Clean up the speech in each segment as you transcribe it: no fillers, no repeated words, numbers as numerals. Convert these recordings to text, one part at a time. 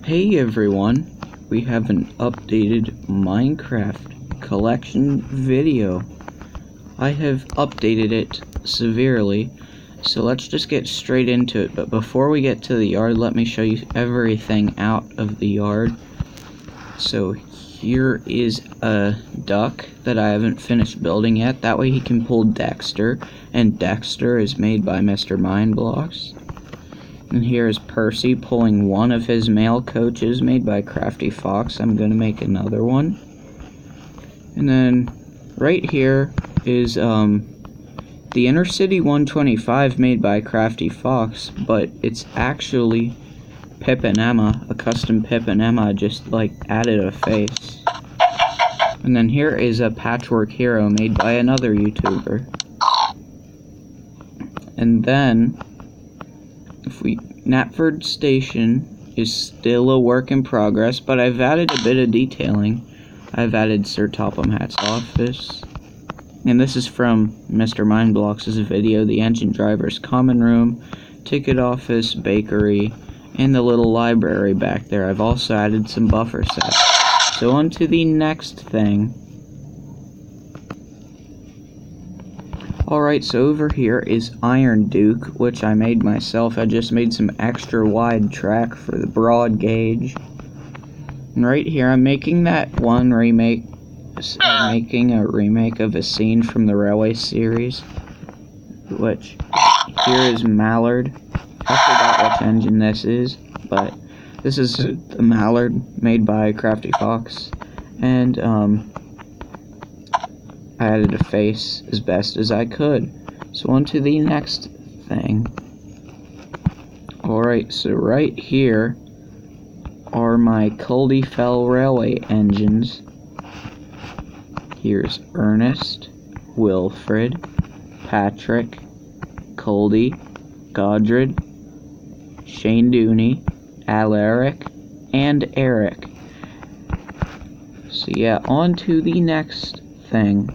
Hey everyone, we have an updated Minecraft collection video. I have updated it severely, so let's just get straight into it. But before we get to the yard, let me show you everything out of the yard. So here is a duck that I haven't finished building yet. That way he can pull Dexter, and Dexter is made by Mr. Mindblocks. And here is Percy pulling one of his male coaches made by Crafty Fox. I'm going to make another one. And then right here is the Inner City 125 made by Crafty Fox, but it's actually Pip and Emma, a custom Pip and Emma, just like added a face. And then here is a Patchwork Hero made by another YouTuber. And then Knapford Station is still a work in progress, but I've added a bit of detailing. I've added Sir Topham Hatt's office. And this is from Mr. Mindblocks' video, the engine driver's common room, ticket office, bakery, and the little library back there. I've also added some buffer sets. So on to the next thing. Alright, so over here is Iron Duke, which I made myself. I just made some extra wide track for the broad gauge. And right here, I'm making that one remake, making a remake of a scene from the Railway series, which here is Mallard. I forgot which engine this is, but this is the Mallard made by Crafty Fox. And, I added a face as best as I could. So on to the next thing. Alright, so right here are my Culdee Fell Railway engines. Here's Ernest, Wilfred, Patrick, Culdee, Godred, Shane Dooney, Alaric, and Eric. So yeah, on to the next thing.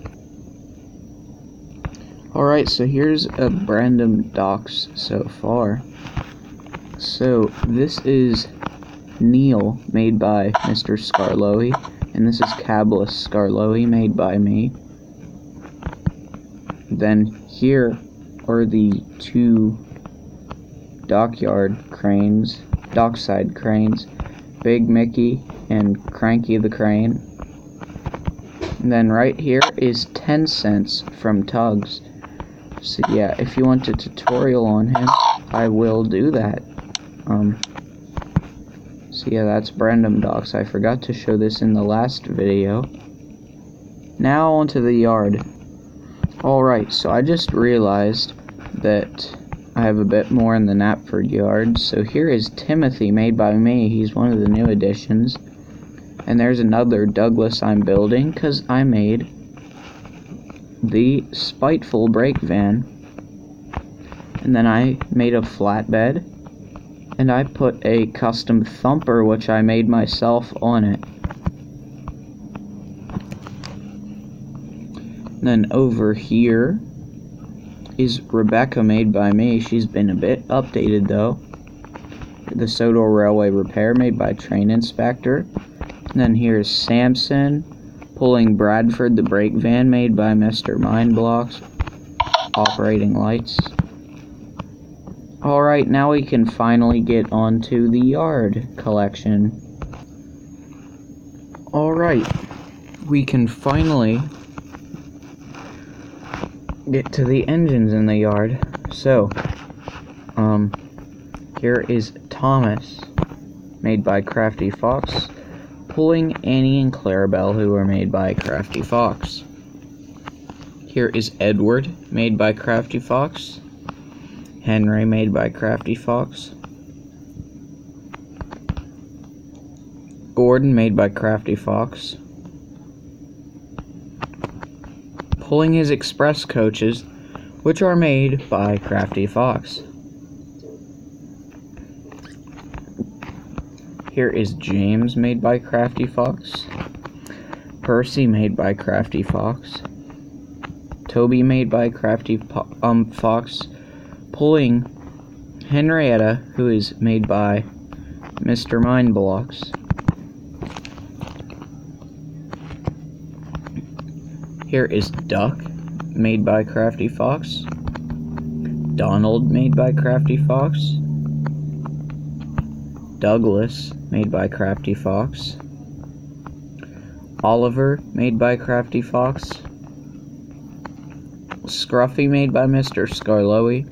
Alright, so here's a random docs so far. So this is Neil, made by Mr. Scarloey, and this is Cablus Scarloey, made by me. Then here are the two dockside cranes, Big Mickey and Cranky the Crane. And then right here is 10 cents from Tugs. So yeah, if you want a tutorial on him, I will do that. So yeah, that's Brandom Docs. I forgot to show this in the last video. Now onto the yard. Alright, so I just realized that I have a bit more in the Knapford yard. So here is Timothy, made by me. He's one of the new additions. And there's another Douglas I'm building, because I made the Spiteful Brake Van. And then I made a flatbed, and I put a custom thumper, which I made myself, on it. And then over here is Rebecca, made by me. She's been a bit updated though. The Sodor Railway Repair, made by Train Inspector. And then here's Samson pulling Bradford the brake van, made by Mr. Mindblocks, operating lights. Alright, now we can finally get onto the yard collection. Alright, we can finally get to the engines in the yard. So, here is Thomas, made by Crafty Fox, pulling Annie and Clarabelle, who are made by Crafty Fox. Here is Edward, made by Crafty Fox. Henry, made by Crafty Fox. Gordon, made by Crafty Fox. Pulling his express coaches, which are made by Crafty Fox. Here is James, made by Crafty Fox. Percy, made by Crafty Fox. Toby, made by Crafty Fox. Pulling Henrietta, who is made by Mr. Mindblocks. Here is Duck, made by Crafty Fox. Donald, made by Crafty Fox. Douglas, made by Crafty Fox. Oliver, made by Crafty Fox. Scruffy, made by Mr. Scarlowy.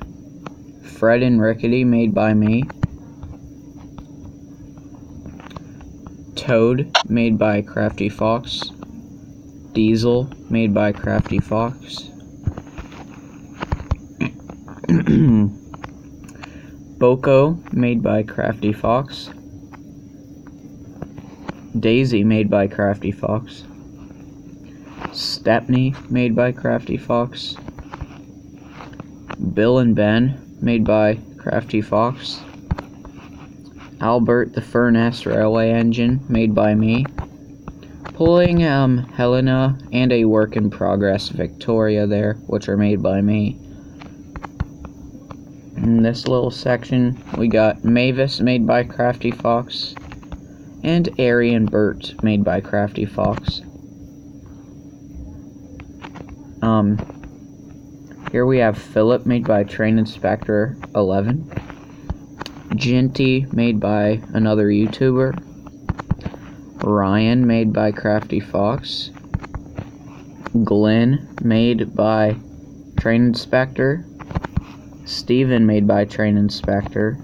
Fred and Rickety, made by me. Toad, made by Crafty Fox. Diesel, made by Crafty Fox. Boko, made by Crafty Fox. Daisy, made by Crafty Fox. Stepney, made by Crafty Fox. Bill and Ben, made by Crafty Fox. Albert the Furness Railway Engine, made by me. Pulling Helena and a work in progress Victoria there, which are made by me. In this little section, we got Mavis, made by Crafty Fox, and Ari and Bert, made by Crafty Fox. Here we have Philip, made by Train Inspector 11. Ginty, made by another YouTuber. Ryan, made by Crafty Fox. Glenn, made by Train Inspector. Steven, made by Train Inspector.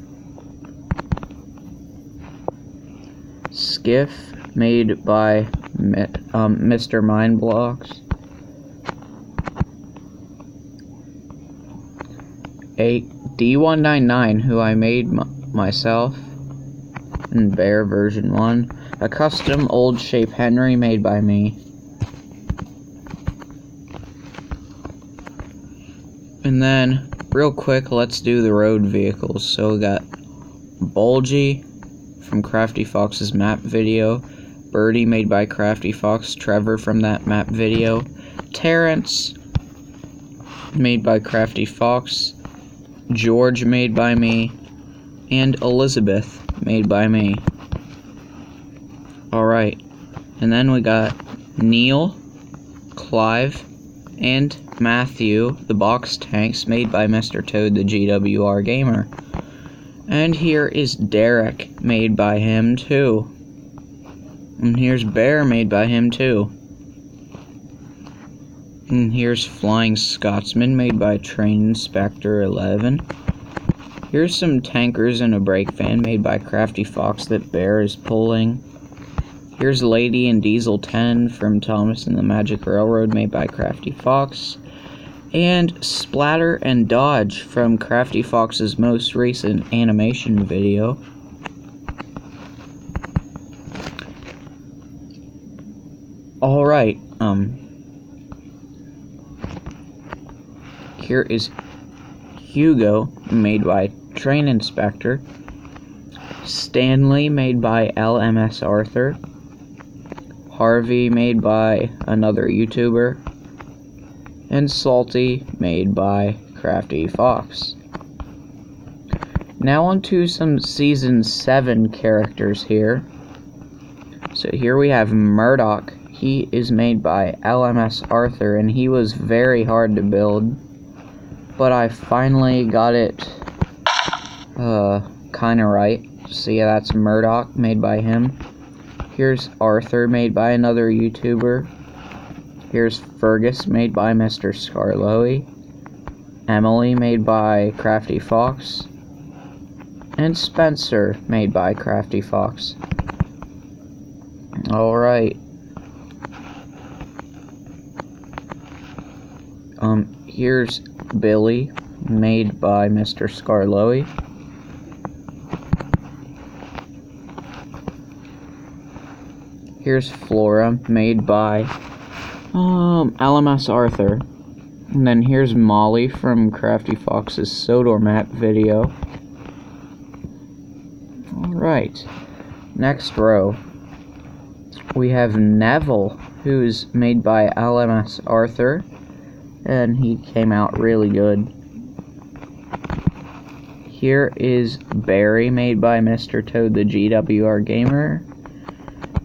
Skiff, made by Mr. Mindblocks. A D199, who I made myself in Bear version 1. A custom old shape Henry, made by me. And then, real quick, let's do the road vehicles. So we got Bulgy from Crafty Fox's map video. Birdie, made by Crafty Fox. Trevor from that map video. Terrence, made by Crafty Fox. George, made by me. And Elizabeth, made by me. Alright, and then we got Neil, Clive, and Matthew, the box tanks, made by Mr. Toad, the GWR Gamer. And here is Derek, made by him too. And here's Bear, made by him too. And here's Flying Scotsman, made by Train Inspector 11. Here's some tankers and a brake van, made by Crafty Fox, that Bear is pulling. Here's Lady and Diesel 10 from Thomas and the Magic Railroad, made by Crafty Fox. And Splatter and Dodge from Crafty Fox's most recent animation video. Alright, here is Hugo, made by Train Inspector. Stanley, made by LMS Arthur. Harvey, made by another YouTuber. And Salty, made by Crafty Fox. Now on to some Season 7 characters here. So here we have Murdoch. He is made by LMS Arthur, and he was very hard to build. But I finally got it kinda right. So yeah, that's Murdoch, made by him. Here's Arthur, made by another YouTuber. Here's Fergus, made by Mr. Scarlowy. Emily, made by Crafty Fox. And Spencer, made by Crafty Fox. Alright. Here's Billy, made by Mr. Scarlowy. Here's Flora, made by LMS Arthur. And then here's Molly from Crafty Fox's Sodor map video. Alright, next row. We have Neville, who's made by LMS Arthur, and he came out really good. Here is Barry, made by Mr. Toad the GWR Gamer.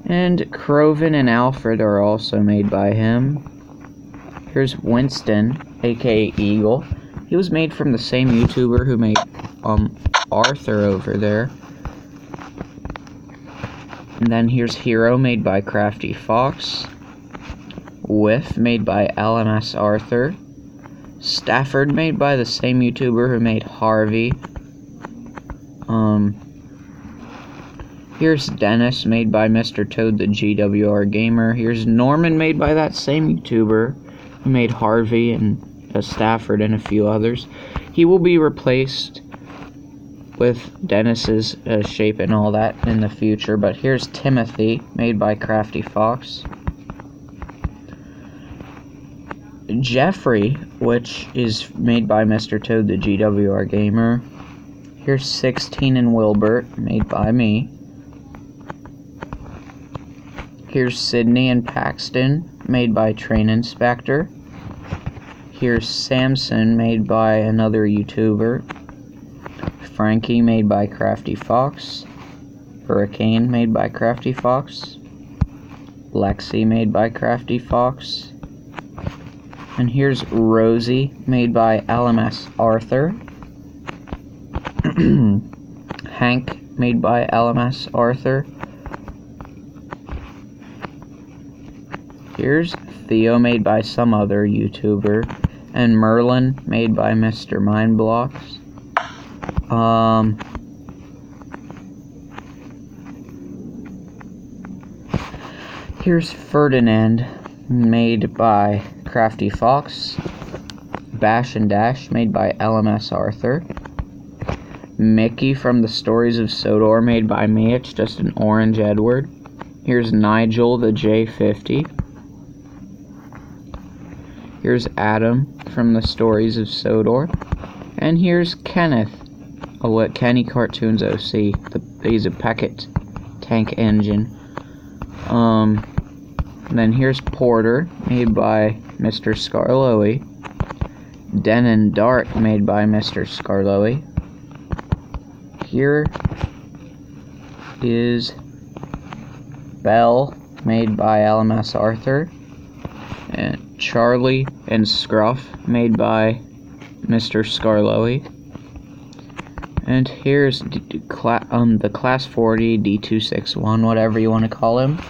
And Croven and Alfred are also made by him. Here's Winston, aka Eagle. He was made from the same YouTuber who made Arthur over there. And then here's Hero, made by Crafty Fox. Whiff, made by LMS Arthur. Stafford, made by the same YouTuber who made Harvey. Here's Dennis, made by Mr. Toad the GWR Gamer. Here's Norman, made by that same YouTuber who made Harvey and Stafford and a few others. He will be replaced with Dennis's shape and all that in the future. But here's Timothy, made by Crafty Fox. Jeffrey, which is made by Mr. Toad the GWR Gamer. Here's 16 and Wilbert, made by me. Here's Sydney and Paxton, made by Train Inspector. Here's Samson, made by another YouTuber. Frankie, made by Crafty Fox. Hurricane, made by Crafty Fox. Lexi, made by Crafty Fox. And here's Rosie, made by LMS Arthur. Hank, made by LMS Arthur. Here's Theo, made by some other YouTuber. And Merlin, made by Mr. Mindblocks. Here's Ferdinand, made by Crafty Fox. Bash and Dash, made by LMS Arthur. Mickey from the Stories of Sodor, made by me. It's just an orange Edward. Here's Nigel, the J50. Here's Adam from the Stories of Sodor. And here's Kenneth, Kenny Cartoons OC. He's a Peckett tank engine. Then here's Porter, made by Mr. Scarloey. Den and Dart, made by Mr. Scarloey. Here is Belle, made by LMS Arthur. And Charlie and Scruff, made by Mr. Scarloey. And here's the Class 40 D261, whatever you want to call him,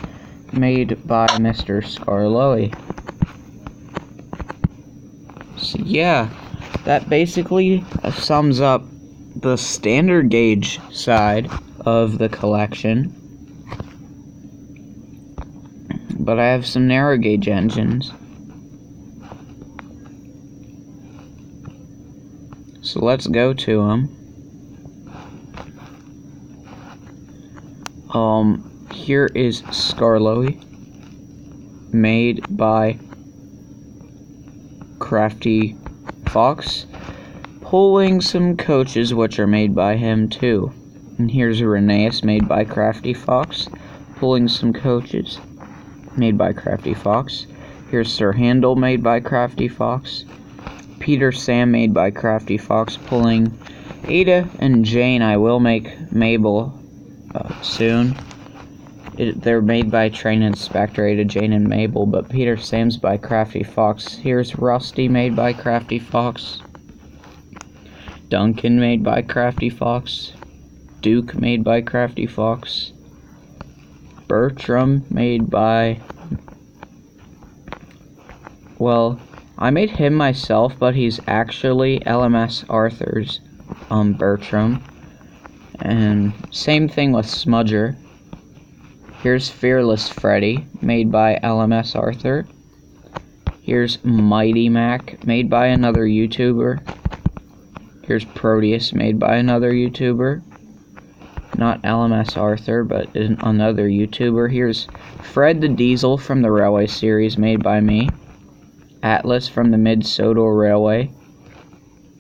made by Mr. Scarloey. So yeah, that basically sums up the standard gauge side of the collection. But I have some narrow gauge engines. So let's go to them. Here is Scarloey, made by Crafty Fox, pulling some coaches which are made by him too. And here's Rheneas, made by Crafty Fox, pulling some coaches, made by Crafty Fox. Here's Sir Handel, made by Crafty Fox. Peter Sam, made by Crafty Fox, pulling Ada and Jane. I will make Mabel soon. They're made by Train Inspector, Ada, Jane, and Mabel, but Peter Sam's by Crafty Fox. Here's Rusty, made by Crafty Fox. Duncan, made by Crafty Fox. Duke, made by Crafty Fox. Bertram, made by... Well, I made him myself, but he's actually LMS Arthur's Bertram. And same thing with Smudger. Here's Fearless Freddy, made by LMS Arthur. Here's Mighty Mac, made by another YouTuber. Here's Proteus, made by another YouTuber. Not LMS Arthur, but another YouTuber. Here's Fred the Diesel from the Railway series, made by me. Atlas from the Mid-Sodor Railway,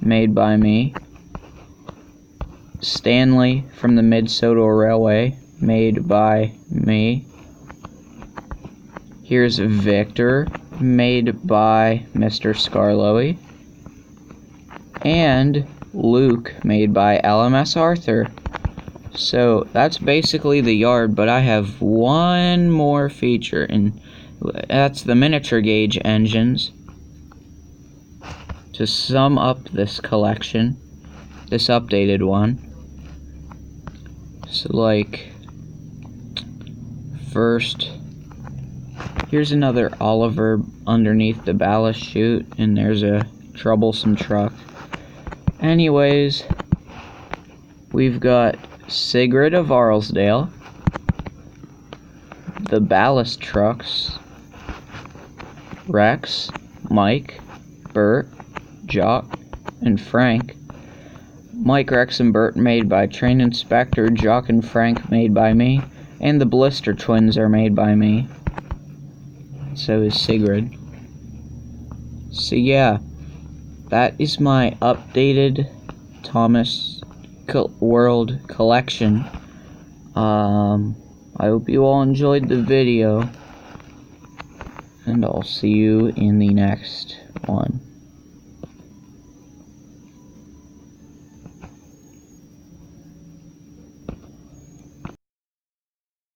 made by me. Stanley from the Mid-Sodor Railway, made by me. Here's Victor, made by Mr. Scarloey. And Luke made by LMS Arthur. So that's basically the yard, but I have one more feature, and that's the miniature gauge engines. To sum up this collection, this updated one. So like, first, here's another Oliver underneath the ballast chute, and there's a troublesome truck. Anyways, we've got Sigrid of Arlesdale, the ballast trucks, Rex, Mike, Bert, Jock, and Frank. Mike, Rex, and Bert made by Train Inspector, Jock and Frank made by me, and the Blister Twins are made by me. So is Sigrid. So yeah, that is my updated Thomas World collection. I hope you all enjoyed the video, and I'll see you in the next one.